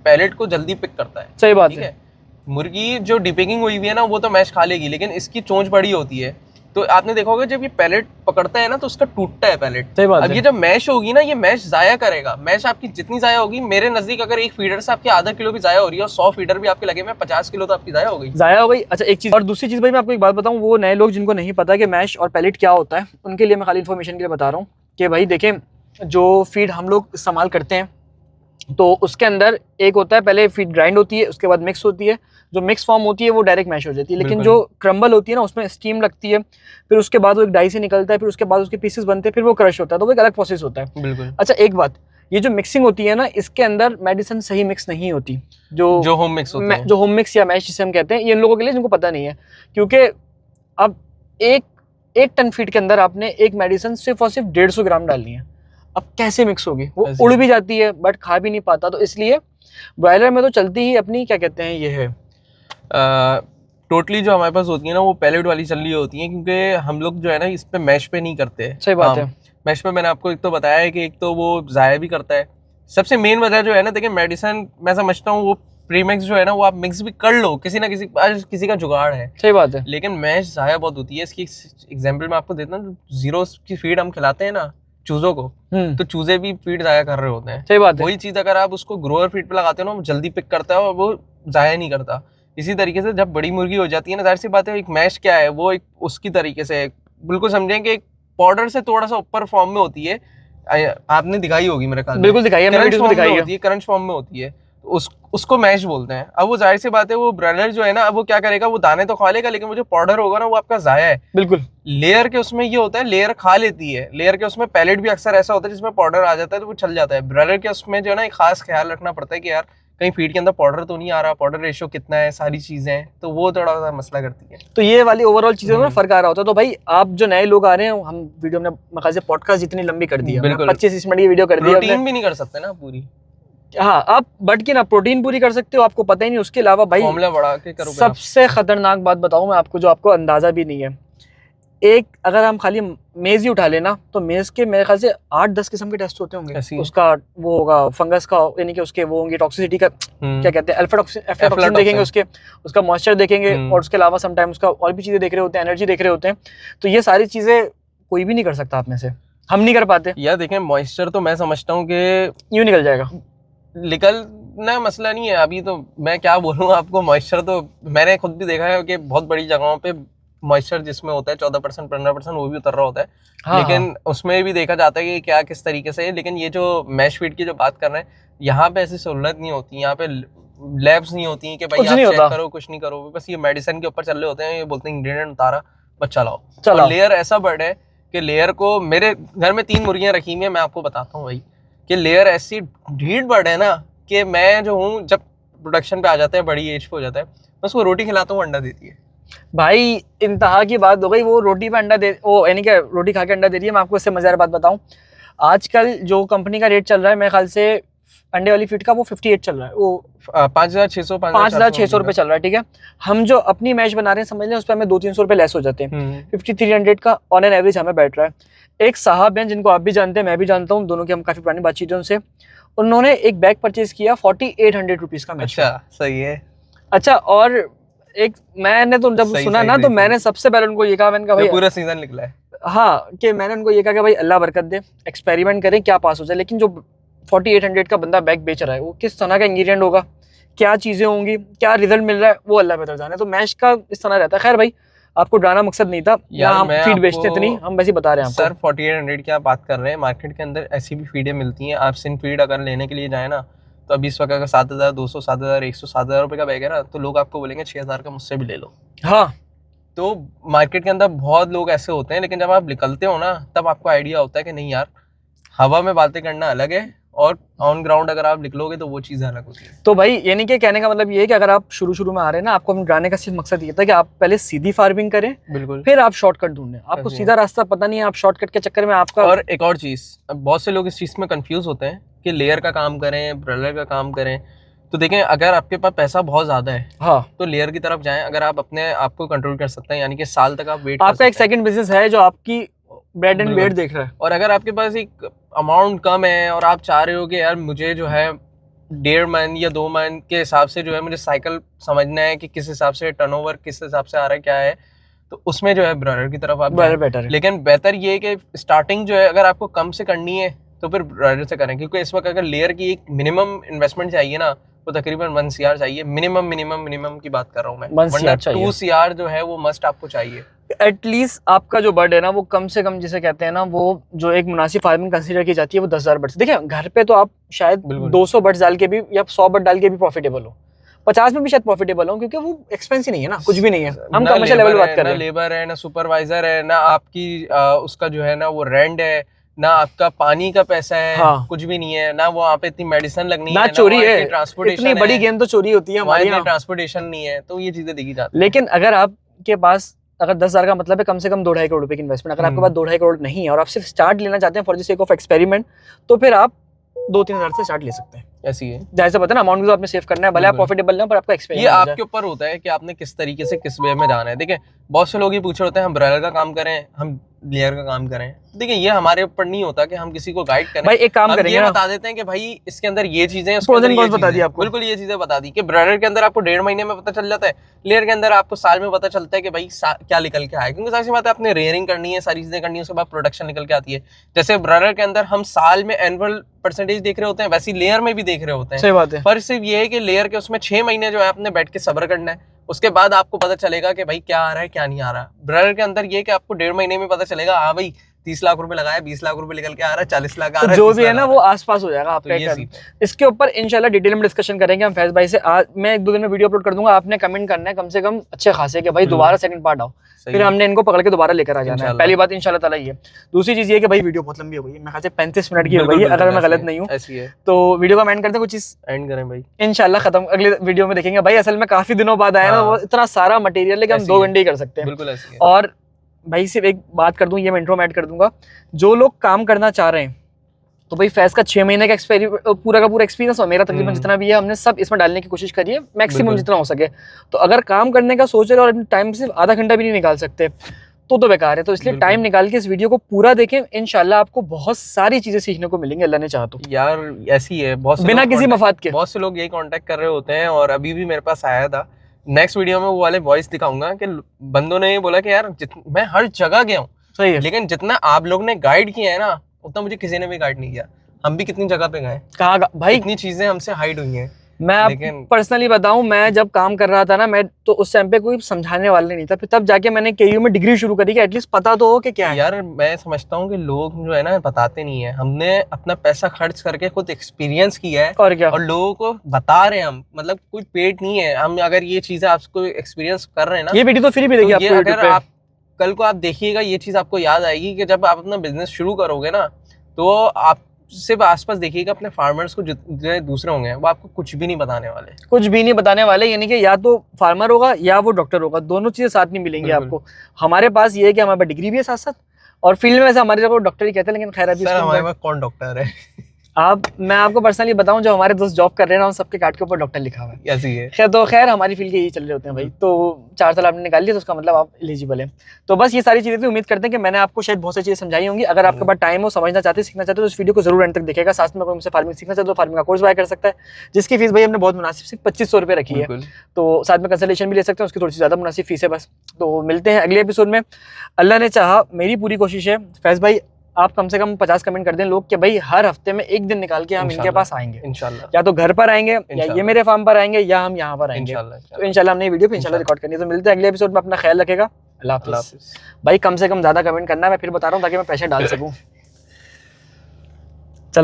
पैलेट को जल्दी पिक करता है। सही बात है। मुर्गी जो डिपिकिंग हुई हुई है ना वो तो मैश खा लेगी, लेकिन इसकी चोंच बड़ी होती है, तो आपने देखा होगा जब ये पैलेट पकड़ता है ना तो उसका टूटता है पैलेट। सही बात अब ये जब मैश होगी ना, ये मैश जाया करेगा। मैश आपकी जितनी जाया होगी, मेरे नजदीक अगर एक फीडर से आपकी आधा किलो भी जाया हो रही है और 100 फीडर भी आपके लगे में 50 किलो तो आपकी जाया हो गई। अच्छा एक चीज और दूसरी चीज भाई मैं आपको एक बात बताऊं, वो नए लोग जिनको नहीं पता कि मैश और पैलेट क्या होता है, उनके लिए मैं खाली इन्फॉर्मेशन के लिए बता रहा हूँ कि भाई देखें जो फीड हम लोग इस्तेमाल करते हैं तो उसके अंदर एक होता है, पहले फीड ग्राइंड होती है, उसके बाद मिक्स होती है, जो मिक्स फॉर्म होती है वो डायरेक्ट मैश हो जाती है, लेकिन जो क्रम्बल होती है ना उसमें स्टीम लगती है, फिर उसके बाद वो एक डाई से निकलता है, फिर उसके बाद उसके पीसेस बनते हैं, फिर वो क्रश होता है, तो वो एक अलग प्रोसेस होता है। बिल्कुल। अच्छा एक बात, ये जो मिक्सिंग होती है ना इसके अंदर मेडिसिन सही मिक्स नहीं होती, जो होम मिक्स होता है, जो होम मिक्स या मैश जिसे हम कहते हैं, ये इन लोगों के लिए जिनको पता नहीं है, क्योंकि अब एक टन फीड के अंदर आपने एक मेडिसिन सिर्फ और सिर्फ 150 ग्राम डालनी है। अब कैसे मिक्स होगी, वो उड़ भी जाती है बट खा भी नहीं पाता, तो इसलिए ब्रॉयलर में तो चलती ही अपनी क्या कहते हैं ये है टोटली जो हमारे पास होती है ना वो पैलेट वाली चल रही होती है, क्योंकि हम लोग जो है ना इस पे मैश पे नहीं करते। सही बात है। मैश पे मैंने आपको एक तो बताया है कि एक तो वो जाया भी करता है, सबसे मेन वजह जो है ना, देखिए मेडिसिन मैं समझता हूँ वो प्रीमिक्स जो है ना वो आप मिक्स भी कर लो, किसी ना किसी का जुगाड़ है। सही बात है। लेकिन मैश जाया बहुत होती है। इसकी एग्जाम्पल मैं आपको देता हूँ, जीरो की फीड हम खिलाते हैं ना चूजों को, तो चूजे भी फीड जाया कर रहे होते हैं। सही बात है। वही चीज अगर आप उसको ग्रोअर फीड पे लगाते हो ना वो जल्दी पिक करता है और वो जाया नहीं करता। इसी तरीके से जब बड़ी मुर्गी हो जाती है ना, जाहिर सी बात है एक मैश क्या है वो एक उसकी तरीके से बिल्कुल समझें कि एक पाउडर से थोड़ा सा ऊपर फॉर्म में होती है। आपने दिखाई होगी मेरे ख्याल में, बिल्कुल दिखाई है, मैंने वीडियोस में दिखाई है। होती है, क्रंच फॉर्म में होती है, तो उसको मैश बोलते हैं। अब वो जाहिर सी बात है वो ब्रॉयलर जो है ना, अब वो क्या करेगा, वो दाने तो खा लेगा लेकिन वो जो पाउडर होगा ना वो आपका जाया है। बिल्कुल लेयर के उसमें ये होता है, लेयर खा लेती है, लेयर के उसमें पैलेट भी अक्सर ऐसा होता है जिसमें पाउडर आ जाता है तो वो चल जाता है। ब्रॉयलर के उसमें जो है ना एक खास ख्याल रखना पड़ता है कि यार कहीं फीड के अंदर पाउडर तो नहीं आ रहा, पाउडर रेशियो कितना है, सारी चीजें, तो वो थोड़ा सा मसला करती है। तो ये वाली ओवरऑल चीजों में फर्क आ रहा होता है। तो भाई आप जो नए लोग आ रहे हैं, हम वीडियो में मकाजे पॉडकास्ट जितनी लंबी कर दी है, बिल्कुल 25 मिनट की वीडियो कर दी है, प्रोटीन भी नहीं कर सकते ना पूरी। हाँ आप बट की ना प्रोटीन पूरी कर सकते हो, आपको पता ही नहीं। उसके अलावा भाई फॉर्मूला बढ़ा के करोगे। सबसे खतरनाक बात बताऊं मैं आपको, जो आपको अंदाजा भी नहीं है, एक अगर हम खाली मेज ही उठा लेना तो मेज के मेरे ख्याल से 8-10 किस्म के टेस्ट होते होंगे। उसका वो होगा फंगस का, यानी कि उसके वो होंगे टॉक्सिसिटी का, क्या कहते हैं, एफ्लाटॉक्सिन देखेंगे, उसका मॉइस्चर देखेंगे, और उसके अलावा समटाइम उसका और भी चीजें देख रहे होते हैं, एनर्जी देख रहे होते हैं। तो ये सारी चीजें कोई भी नहीं कर सकता आप में से, हम नहीं कर पाते। यार देखें मॉइस्चर तो मैं समझता हूँ कि यूं निकल जाएगा, निकलना मसला नहीं है। अभी तो मैं क्या बोलूँ आपको, मॉइस्चर तो मैंने खुद भी देखा है कि बहुत बड़ी जगहों पे मॉइस्चर जिसमें होता है 14% 15% वो भी उतर रहा होता है। हाँ, लेकिन हाँ। उसमें भी देखा जाता है कि क्या किस तरीके से है। लेकिन ये जो मैश फीड की जो बात कर रहे हैं, यहाँ पे ऐसी सहूलत नहीं होती, यहाँ पे लैब्स नहीं होती कि भाई आप चेक करो, कुछ नहीं करो, बस ये मेडिसिन के ऊपर चल रहे होते हैं। ये बोलते हैं इंग्रेडिएंट उतारा बच्चा लाओ। और लेयर ऐसा बर्ड है कि लेयर को, मेरे घर में 3 मुर्गियां रखी हुई हैं, मैं आपको बताता हूँ भाई कि लेयर ऐसी ढीठ बर्ड है ना कि मैं जो हूँ जब प्रोडक्शन पे आ जाता है, बड़ी एज पे हो जाता है, मैं उसको रोटी खिलाता हूँ, अंडा देती है। भाई इंतहा की बात हो गई, वो रोटी पे अंडा दे, वो यानी कि रोटी खा के अंडा दे रही है। मैं आपको इससे मजेदार बात बताऊं, आजकल जो कंपनी का रेट चल रहा है मेरे ख्याल से अंडे वाली फीड का, वो 58 चल रहा है, वो 5,600 रुपए चल रहा है। ठीक है, हम जो अपनी मैच बना रहे हैं समझ लें, उस पर हमें 200-300 रुपए लेस हो जाते हैं। 5300 का ऑन एन एवरेज हमें बैठ रहा है। एक साहब हैं जिनको आप भी जानते हैं, मैं भी जानता हूँ, दोनों की हम काफी पुरानी बातचीत है उनसे, उन्होंने एक बैग परचेज किया 4800 रुपीज का। अच्छा सही है। अच्छा, और एक मैंने तो जब सुना ना तो मैंने सबसे पहले उनको ये कहा, मैंने कहा भाई पूरा सीजन निकला है। हाँ, कि मैंने उनको ये कहा कि भाई अल्लाह बरकत दे, एक्सपेरिमेंट करें क्या पास हो जाए। लेकिन जो 4800 का बंदा बैग बेच रहा है, वो किस तरह का इंग्रेडिएंट होगा, क्या चीजें होंगी, क्या रिजल्ट मिल रहा है, वो अल्लाह बेहतर जाने। तो मैश का इस तरह रहता है। खैर भाई आपको डराना मकसद नहीं था, यहाँ हम फीड बेचते इतनी, हम वैसे बता रहे हैं आपको। सर 4800 की आप बात कर रहे हैं, मार्केट के अंदर ऐसी भी फीडें मिलती हैं। आप सिन फीड अगर लेने के लिए जाए ना, तो अभी इस वक्त अगर 7,200 7,100 7,000 रुपये का बैग है ना, तो लोग आपको बोलेंगे 6,000 का मुझसे भी ले लो। हाँ, तो मार्केट के अंदर बहुत लोग ऐसे होते हैं, लेकिन जब आप निकलते हो ना तब आपको आइडिया होता है कि नहीं यार, हवा में बातें करना अलग है और ऑन ग्राउंड अगर आप निकलोगे तो वो चीज़ अलग होती है। तो भाई यानी कि कहने का मतलब ये है कि अगर आप शुरू में आ रहे हैं ना, आपको हम डराने का सिर्फ मकसद ये था कि आप पहले सीधी फार्मिंग करें, बिल्कुल, फिर आप शॉर्टकट ढूंढें। आपको सीधा रास्ता पता नहीं है, आप शॉर्टकट के चक्कर में आपका। और एक और चीज़, बहुत से लोग इस चीज़ में कंफ्यूज होते हैं कि लेयर का काम करें, ब्रॉयलर का काम करें। तो देखें, अगर आपके पास पैसा बहुत ज्यादा है, हाँ, तो लेयर की तरफ जाएं। अगर आप अपने आप को कंट्रोल कर सकते हैं, यानी कि साल तक आप वेट, आपका एक सेकंड बिजनेस है जो आपकी ब्रेड एंड वेट देख रहा है। और अगर आपके पास एक अमाउंट कम है और आप चाह रहे हो कि यार मुझे जो है 1.5 मन या 2 मन के हिसाब से जो है मुझे साइकिल समझना है कि किस हिसाब से टर्नओवर किस हिसाब से आ रहा है, क्या है, तो उसमें जो है ब्रॉयलर की तरफ आप बेटर है। लेकिन बेहतर ये है कि स्टार्टिंग जो है अगर आपको कम से करनी है तो फिर ब्रॉयलर से करें, क्योंकि इस वक्त अगर लेयर की एक मिनिमम इन्वेस्टमेंट चाहिए ना, वो तकरीबन 1 CR चाहिए। मिनिमम की बात कर रहा हूँ मैं, वरना 2 CR जो है वो मस्ट आपको चाहिए। एटलीस्ट आपका जो बर्ड है ना, वो कम से कम जिसे कहते हैं ना, वो जो एक मुनासिब फार्मिंग कंसीडर की जाती है, वो 10,000 बर्ड्स। देखिए घर पे तो आप शायद 200 बर्ड्स डाल के भी या 100 बर्ड डाल के भी प्रॉफिटेबल हो, 50 में भी शायद प्रॉफिटेबल हो, क्योंकि वो एक्सपेंसिव नहीं है ना, कुछ भी नहीं है। हम कमर्शियल लेवल बात कर रहे हैं। ना लेबर है, ना सुपरवाइजर है, ना आपकी उसका जो है ना वो रेंट है, ना आपका पानी का पैसा है, हाँ, कुछ भी नहीं है, ना वो वहाँ पे इतनी मेडिसिन लगनी है, ना चोरी है, ट्रांसपोर्टेशन। इतनी बड़ी गेम तो चोरी होती है हमारे यहाँ, ट्रांसपोर्टेशन नहीं है, तो ये चीजें देखी जाती है। लेकिन अगर आपके पास अगर 10,000 का मतलब है कम से कम 2-2.5 करोड़ रुपए की इन्वेस्टमेंट, अगर आपके पास 2-2.5 करोड़ नहीं है और आप सिर्फ स्टार्ट लेना चाहते हैं for the sake of experiment, तो फिर आप 2-3 हज़ार से स्टार्ट ले सकते हैं। ऐसी है, जैसे पता है ना, अमाउंट भी आपने सेव करना है, भले आप प्रॉफिटेबल ना, पर आपका एक्सपेरिमेंट ये आपके ऊपर होता है कि आपने किस तरीके से किस वे में जाना है। देखिए बहुत से लोग ये पूछ रहे होते हैं हम ब्रॉयलर का काम करें, हम लेयर का काम करें। देखिए ये हमारे ऊपर नहीं होता कि हम किसी को गाइड करें। भाई एक काम करेंगे, ये बता देते हैं कि भाई इसके अंदर ये चीजें, बता दी आपको, बिल्कुल ये चीजें बता दी कि ब्रॉयलर के अंदर आपको 1.5 महीने में पता चल जाता है, लेयर के अंदर आपको साल में पता चलता है कि भाई क्या निकल के आए, क्योंकि सारी बात है आपने रेयरिंग करनी है, सारी चीजें करनी है, उसके बाद प्रोडक्शन निकल के आती है। जैसे ब्रॉयलर के अंदर हम साल में एनुअल परसेंटेज देख रहे होते हैं, वैसे लेयर में भी देख रहे होते हैं। सही बात है। पर सिर्फ ये है कि लेयर के उसमें 6 महीने जो है आपने बैठ के सब्र करना है, उसके बाद आपको पता चलेगा कि भाई क्या आ रहा है क्या नहीं आ रहा। ब्रर के अंदर ये कि आपको 1.5 महीने में पता चलेगा, हाँ भाई 30 लाख रुपए लगाया, 20 लाख रुपए निकल के आ रहा है, 40 लाख आ तो रहा है, जो 30 भी है लाख ना आ वो रहा है। आसपास हो जाएगा तो आपका ये एक सीन है। इसके ऊपर इंशाल्लाह डिटेल में डिस्कशन करेंगे हम फैज भाई से। आज मैं 1-2 दिन में वीडियो अपलोड कर दूंगा, आपने कमेंट करना है कम से कम अच्छे खासे कि भाई दोबारा सेकंड पार्ट आओ, सही फिर है। हमने इनको पकड़ के दोबारा लेकर आ जाना है। इंशाल्लाह। पहली बात इंशाल्लाह ताला ये। दूसरी चीज ये कि भाई वीडियो बहुत लंबी हो गई है, मेरे ख्याल से 35 मिनट की हो गई है अगर मैं गलत नहीं हूँ। ऐसी है। तो वीडियो का एंड करते हैं, कुछ चीज एंड करें भाई। इंशाल्लाह खत्म अगले वीडियो में देखेंगे। भाई असल में काफी दिनों बाद आया ना, हाँ। वो इतना सारा मटेरियल है कि हम ऐसी 2 है। घंटे ही कर सकते हैं। बिल्कुल ऐसी है। और भाई सिर्फ एक बात कर दूं, ये मैं इंट्रो में ऐड कर दूंगा, जो लोग काम करना चाह रहे हैं तो भाई फैज का 6 महीने का पूरा का पूरा एक्सपीरियंस और मेरा तकरीबन जितना भी है हमने सब इसमें डालने की कोशिश करी है मैक्सिमम बिल्कुल। जितना हो सके। तो अगर काम करने का सोच रहे हो और अपने टाइम सिर्फ आधा घंटा भी नहीं निकाल सकते तो बेकार है। तो इसलिए बिल्कुल। टाइम निकाल के इस वीडियो को पूरा देखें, इंशाल्लाह आपको बहुत सारी चीजें सीखने को मिलेंगी अल्लाह ने चाहा तो, यार ऐसी है, बहुत से बिना लोग किसी मफाद के। बहुत से लोग यही कांटेक्ट कर रहे होते हैं। और अभी भी मेरे पास आया था, नेक्स्ट वीडियो में वो वाले वॉइस दिखाऊंगा कि बंदों ने ये बोला कि यार मैं हर जगह गया हूँ, सही है। लेकिन जितना आप लोग ने गाइड किया है ना उतना मुझे किसी ने भी गाइड नहीं किया। हम भी कितनी जगह पे गए, कहा भाई कितनी चीजें हमसे हाइड हुई हैं। मैं आप लेकिन पर्सनली बताऊं, मैं जब काम कर रहा था ना, मैं तो उस टाइम पे कोई समझाने वाला नहीं था, फिर तब जाके मैंने केयू में डिग्री शुरू करी कि एटलीस्ट पता तो हो कि क्या है। यार मैं समझता हूँ कि लोग जो है ना बताते नहीं है। हमने अपना पैसा खर्च करके खुद एक्सपीरियंस किया है और क्या, और लोगों को बता रहे हैं हम, मतलब कोई पेड नहीं है। हम अगर ये चीजें आपको एक्सपीरियंस कर रहे हैं ना, ये वीडियो तो फ्री मिलेगी तो आपको ये YouTube अगर पे। आप कल को आप देखिएगा, ये चीज आपको याद आएगी कि जब आप अपना बिजनेस शुरू करोगे ना, तो आप सिर्फ आसपास देखिएगा अपने फार्मर्स को, जितने दूसरे होंगे वो आपको कुछ भी नहीं बताने वाले। कुछ भी नहीं बताने वाले, यानी कि या तो फार्मर होगा या वो डॉक्टर होगा, दोनों चीजें साथ नहीं मिलेंगी बिल्कुल। आपको। हमारे पास ये है कि हमारे पास डिग्री भी है साथ साथ, और फील्ड में वैसे हमारे जगह डॉक्टर ही कहते हैं, लेकिन खैर अभी सर इसके हमारे अंदर- पास कौन डॉक्टर है? मैं आपको पर्सनली बताऊं, जो हमारे दोस्त जॉब कर रहे हैं ना, उन सबके कार्ड के ऊपर डॉक्टर लिखा हुआ है। ऐसी है। खैर हमारी फील्ड के यही चल रहे होते हैं भाई। तो 4 साल आपने निकाल लिया तो उसका मतलब आप एलिजिबल हैं। तो बस ये सारी चीजें थी। उम्मीद करते हैं कि मैंने आपको शायद बहुत सी चीजें समझाई होंगी। अगर आपके पास टाइम हो, समझना चाहते हैं, सीखना चाहते हो, तो इस वीडियो को जरूर एंड तक देखिएगा। साथ में कोई मुझसे फार्मिंग सीखना चाहते हो तो फार्मिंग का कोर्स बाय कर सकता है, जिसकी फीस भाई हमने बहुत मुनासिब सिर्फ 2500 रुपये रखी है। बिल्कुल। तो साथ में कंसल्टेशन भी ले सकते हैं, उसकी थोड़ी सी ज़्यादा मुनासिब फीस है बस। तो मिलते हैं अगले एपिसोड में, अल्लाह ने चाहा। मेरी पूरी कोशिश है फैज भाई, आप कम से कम 50 कमेंट कर दें लोग कि भाई हर हफ्ते में एक दिन निकाल के हम इनके इंशाल्लाह। पास आएंगे, इंशाल्लाह या तो घर पर आएंगे या ये इंशाल्लाह। मेरे फार्म पर आएंगे या हम यहाँ पर आएंगे। इंशाल्लाह तो इंशाल्लाह हमने ये वीडियो पे इंशाल्लाह रिकॉर्ड करनी है। तो मिलते हैं अगले एपिसोड में, अपना ख्याल रखेगा। अल्लाह अल्लाह हाफिज़। हाफिज़। भाई कम से कम ज़्यादा कमेंट करना है, मैं फिर बता रहा हूँ ताकि मैं पैसे डाल सकूँ।